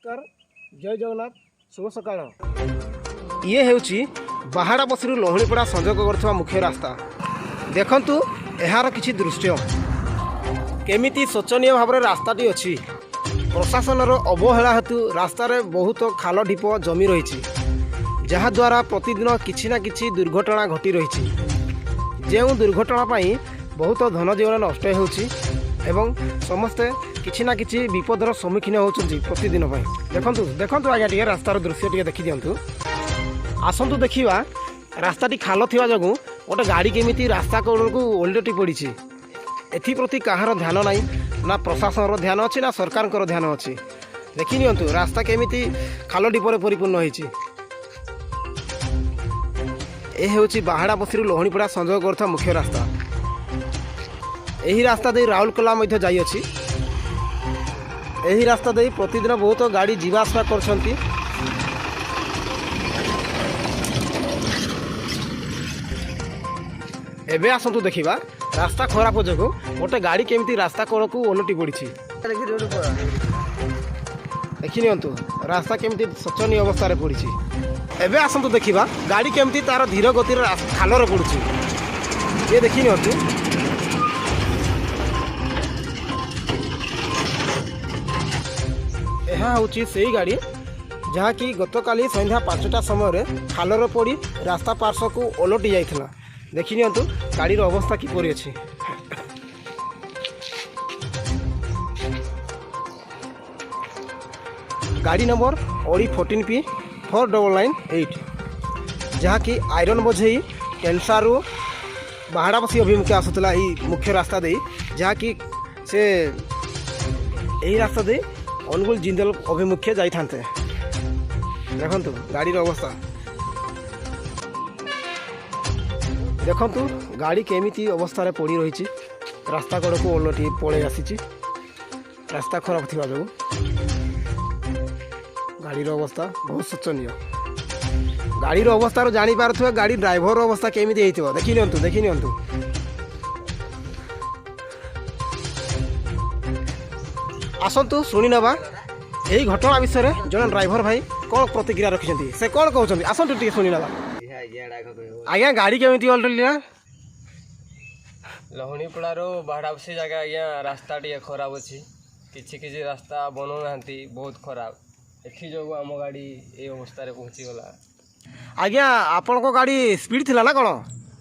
नमस्कार जय जगन्नाथ शुभ सकाळ ये हेउची बाहाड़ा बसी लोहणीपड़ा संजोग करथवा मुख्य रास्ता देखंतु एहार किछि दृश्य केमिति शोचनीय भाव में रास्ताटी अच्छी प्रशासन अवहेला हेतु रास्तार बहुत खाल ढीप जमी रही जहाद्वारा प्रतिदिन किछि ना किछि दुर्घटना घटी रही जो दुर्घटना बहुत धन जीवन नष्ट होउछि एवं समस्ते किछि ना किछि विपदर सम्मुखीन होउछन्ति प्रतिदिन देखंतु देखंतु आज्ञा टिके रास्तार दृश्य टिके देखि दियंतु आसंतु देखिबा रास्ताटी खाल थिबा जगु गोटे गाड़ी केमिति रास्ता कोड़को ओल्टी पड़ी एप्रति कहार ध्यान नाई ना प्रशासन ध्यान अच्छी ना सरकार ध्यान अच्छी देखि नियंतु रास्ता केमिति खाल ढीपर परिपूर्ण होइछि ए हेउछि बाहाड़ा बसी लोहणीपड़ा संजोग करथा मुख्य रास्ता यही रास्ता दे राउरकेला मध्य जाई अछि यही रास्ता दे प्रतिदिन बहुत गाड़ी जीवा आसा करछंती एबे आसंतु देखिबा रास्ता खराब जगो गोटे गाड़ी केमिति रास्ता कोड़को ओलटी पड़ी देखि नियंतु रास्ता केमिति शोचनीय अवस्था पड़ी एबे आसंतु देखिबा गाड़ी केमिति तार धीर गतिर खालरे पड़ुछि ये देखि नियंतु यह हूँ से गाड़ी जहाँ कि गतकाली संध्या 5टा समय खालर पड़ी रास्ता पार्श्व को ओलटी जाइथिला देखि नियंतु गाड़ीर अवस्था किपरि अछि गाड़ी नंबर ओडी 14P 4998 जहाँ कि आयरन बोझे केनसारू बाहाड़ा बसी अभिमुखे आसुला मुख्य रास्ता दे जहाँ कि से यही रास्ता दे अनुगुल जिंदल अभिमुखे जाइथान्ते देखंतु गाड़ीर अवस्था देखंतु गाड़ी केमिति अवस्था पड़ी रही रास्ता कड़ को ओलटी पड़े आसी रास्ता खराब थिबा जो गाड़ीर अवस्था बहुत शोचनीय गाड़ीर अवस्था जानी पारुथबा गाड़ी ड्राइवर अवस्था केमिति हेइथिबो देखि नियंतु आसंतु शुणी नवा यही घटना विषय में जन ड्राइवर भाई कौन प्रतिक्रिया रखिंट से कौन कहते आसतु टे शुणी नवा आज्ञा गाड़ी केमी ओल्टिला लोहणीपड़ार बाहाड़ाबसी जगह आज्ञा रास्ता टे खराब अच्छी किसी रास्ता बनाऊना बहुत खराब एथि जो आम गाड़ी ये अवस्था पहुँचीगला आज्ञा आपण को गाड़ी स्पीड थिला ना कौन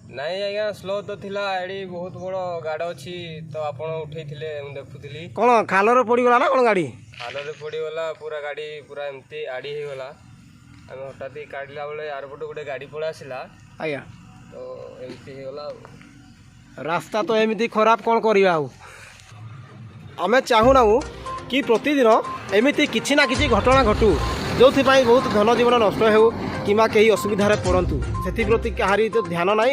नाई आज्ञा स्लो तो थिला एडी बहुत बड़ गाड़ अच्छी तो आपण उठे देखुली कौन खालर पड़गला ना कौन गाड़ी खालरे पड़गला पूरा गाड़ी पूरा एमती आड़ी होगला आम हठात काटला बेले आरपट गोटे गाड़ी पड़ा आसला आज्ञा तो एमती होगला रास्ता तो एमती खराब कौन करवा आम चाहूना कि प्रतिदिन एमती किसी ना किसी घटना घटू जो बहुत धन जीवन नष्ट हो कि कहीं असुविधा पड़तु से कहारी तो ध्यान ना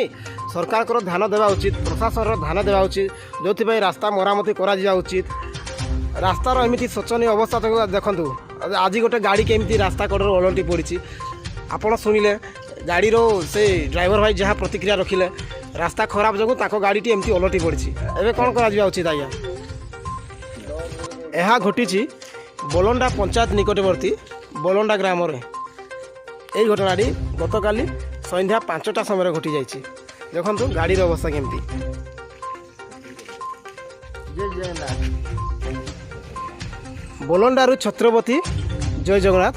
सरकार ध्यान देवा उचित प्रशासन ध्यान देवा उचित जो रास्ता मरामती करा उचित रास्तार एमती शोचनीय अवस्था देखु आज गोटे गाड़ी केमती रास्ता कड़े ओलटी पड़ी आपड़ शुणिले गाड़ीर से ड्राइवर भाई जहाँ प्रतिक्रिया रखिले रास्ता खराब जो गाड़ी एमती ओलटी पड़ी एवं कौन करा उचित आज्ञा यह घटी बोलंडा पंचायत निकटवर्ती बोलंडा ग्राम रे यही घटनाटी गतकाली संध्या 5टा समय घटी जाइए देखु गाड़ीर अवस्था केमती बोलंडारू छत्रपति जय जगन्नाथ।